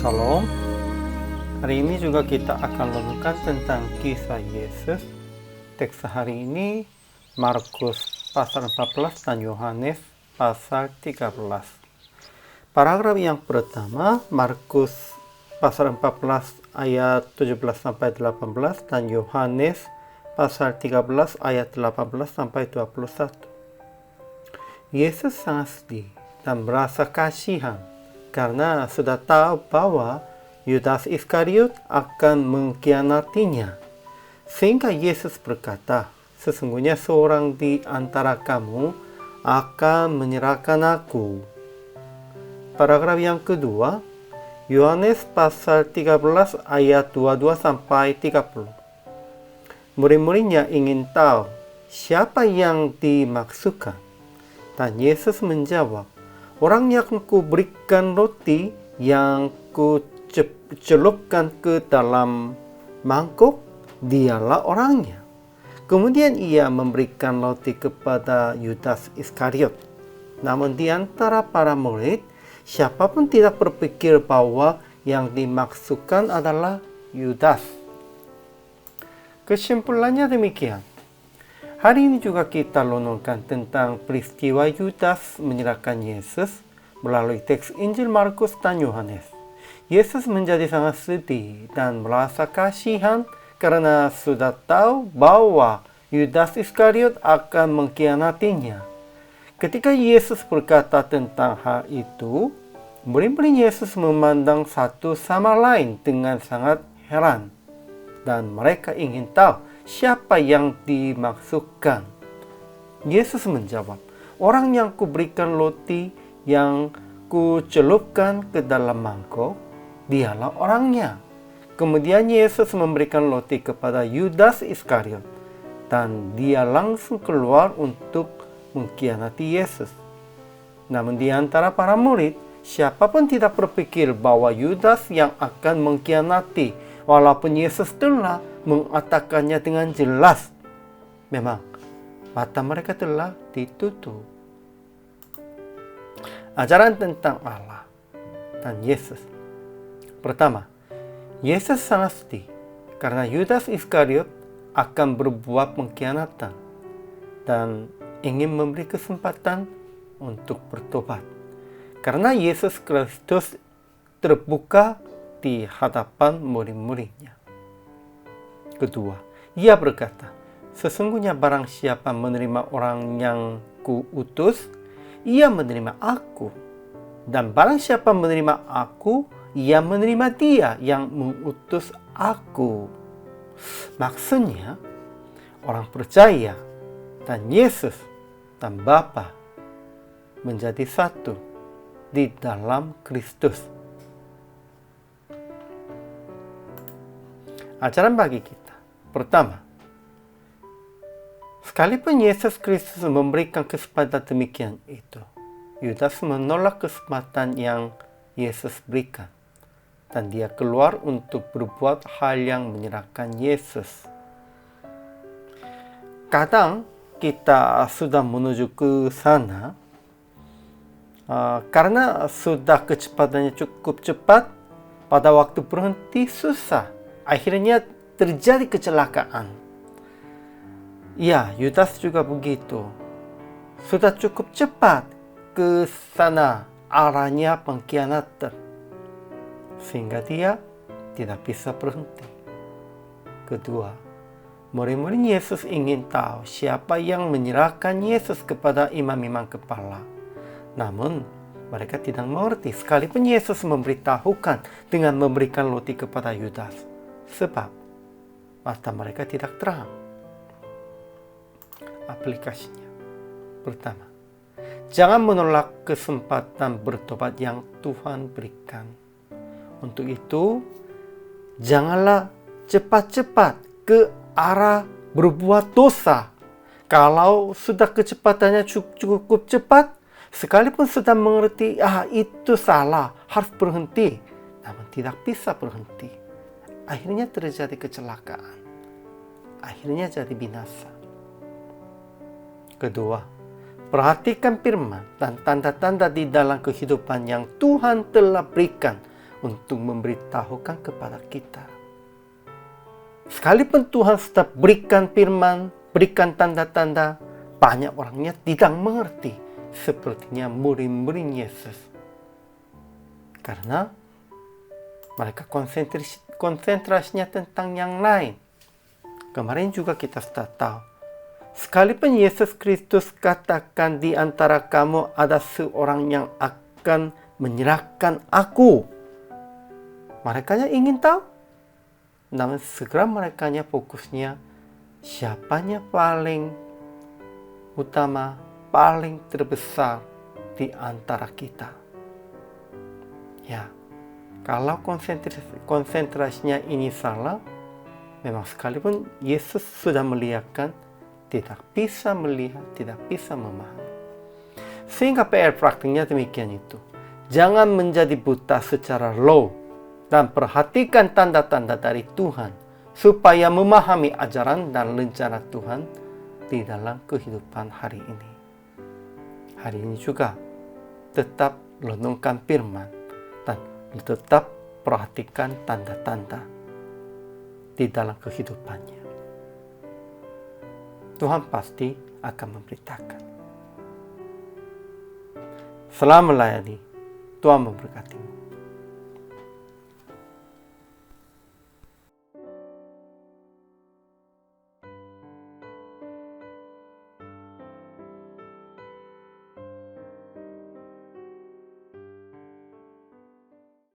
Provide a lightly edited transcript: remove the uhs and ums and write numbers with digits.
Shalom. Hari ini juga kita akan renungkan tentang kisah Yesus. Teks hari ini Markus pasal 14 dan Yohanes pasal 13. Paragraf yang pertama Markus pasal 14 ayat 17 sampai 18 dan Yohanes pasal 13 ayat 18 sampai 21. Yesus sangat sedih dan merasa kasihan karena sudah tahu bahwa Yudas Iskariot akan mengkhianatinya. Sehingga Yesus berkata, sesungguhnya seorang di antara kamu akan menyerahkan aku. Paragraf yang kedua, Yohanes pasal 13 ayat 22 sampai 30. Murid-muridnya ingin tahu siapa yang dimaksudkan. Dan Yesus menjawab, orang yang kuberikan roti yang kucelupkan ke dalam mangkuk, dialah orangnya. Kemudian ia memberikan roti kepada Yudas Iskariot. Namun di antara para murid, siapapun tidak berpikir bahwa yang dimaksudkan adalah Yudas. Kesimpulannya demikian. Hari ini juga kita renungkan tentang peristiwa Yudas menyerahkan Yesus melalui teks Injil Markus dan Yohanes. Yesus menjadi sangat sedih dan merasa kasihan karena sudah tahu bahwa Yudas Iskariot akan mengkhianatinya. Ketika Yesus berkata tentang hal itu, murid-murid Yesus memandang satu sama lain dengan sangat heran. Dan mereka ingin tahu siapa yang dimaksudkan. Yesus menjawab, orang yang kuberikan roti yang kucelupkan ke dalam mangkok, dialah orangnya. Kemudian Yesus memberikan roti kepada Yudas Iskariot, dan dia langsung keluar untuk mengkhianati Yesus. Namun di antara para murid, siapapun tidak berpikir bahwa Yudas yang akan mengkhianati, walaupun Yesus telah mengatakannya dengan jelas. Memang mata mereka telah ditutup. Ajaran tentang Allah dan Yesus. Pertama, Yesus sangat sedih karena Yudas Iskariot akan berbuat pengkhianatan dan ingin memberi kesempatan untuk bertobat. Karena Yesus Kristus terbuka di hadapan murid-muridnya. Kedua, ia berkata, sesungguhnya barang siapa menerima orang yang kuutus, ia menerima aku. Dan barang siapa menerima aku, ia menerima dia yang mengutus aku. Maksudnya, orang percaya dan Yesus dan Bapa menjadi satu di dalam Kristus. Ajaran bagi kita. Pertama, sekalipun Yesus Kristus memberikan kesempatan demikian itu, Yudas menolak kesempatan yang Yesus berikan. Dan dia keluar untuk berbuat hal yang menyerahkan Yesus. Kadang kita sudah menuju ke sana, karena sudah kecepatannya cukup cepat, pada waktu berhenti susah. Akhirnya terjadi kecelakaan. Ya, Yudas juga begitu. Sudah cukup cepat ke sana arahnya pengkhianatan. Sehingga dia tidak bisa berhenti. Kedua, murid-murid Yesus ingin tahu siapa yang menyerahkan Yesus kepada imam-imam kepala. Namun, mereka tidak mengerti sekalipun Yesus memberitahukan dengan memberikan roti kepada Yudas. Sebab mata mereka tidak terang. Aplikasinya. Pertama, jangan menolak kesempatan bertobat yang Tuhan berikan. Untuk itu, janganlah cepat-cepat ke arah berbuat dosa. Kalau sudah kecepatannya cukup cepat, sekalipun sudah mengerti, itu salah, harus berhenti. Namun tidak bisa berhenti. Akhirnya terjadi kecelakaan. Akhirnya jadi binasa. Kedua, perhatikan firman dan tanda-tanda di dalam kehidupan yang Tuhan telah berikan untuk memberitahukan kepada kita. Sekalipun Tuhan sudah berikan firman, berikan tanda-tanda, banyak orangnya tidak mengerti, sepertinya murid-murid Yesus. Karena mereka konsentrasinya tentang yang lain. Kemarin juga kita sudah tahu, sekalipun Yesus Kristus katakan di antara kamu ada seorang yang akan menyerahkan aku. Mereka ingin tahu, namun segera mereka fokusnya siapanya paling utama, paling terbesar di antara kita. Ya, kalau konsentrasinya ini salah, memang sekalipun Yesus sudah melihatkan, tidak bisa melihat, tidak bisa memahami. Sehingga PR praktiknya demikian itu. Jangan menjadi buta secara law dan perhatikan tanda-tanda dari Tuhan supaya memahami ajaran dan rencana Tuhan di dalam kehidupan hari ini. Hari ini juga tetap renungkan firman dan tetap perhatikan tanda-tanda di dalam kehidupannya. Tuhan pasti akan memberitakan. Selamat melayani. Tuhan memberkatimu.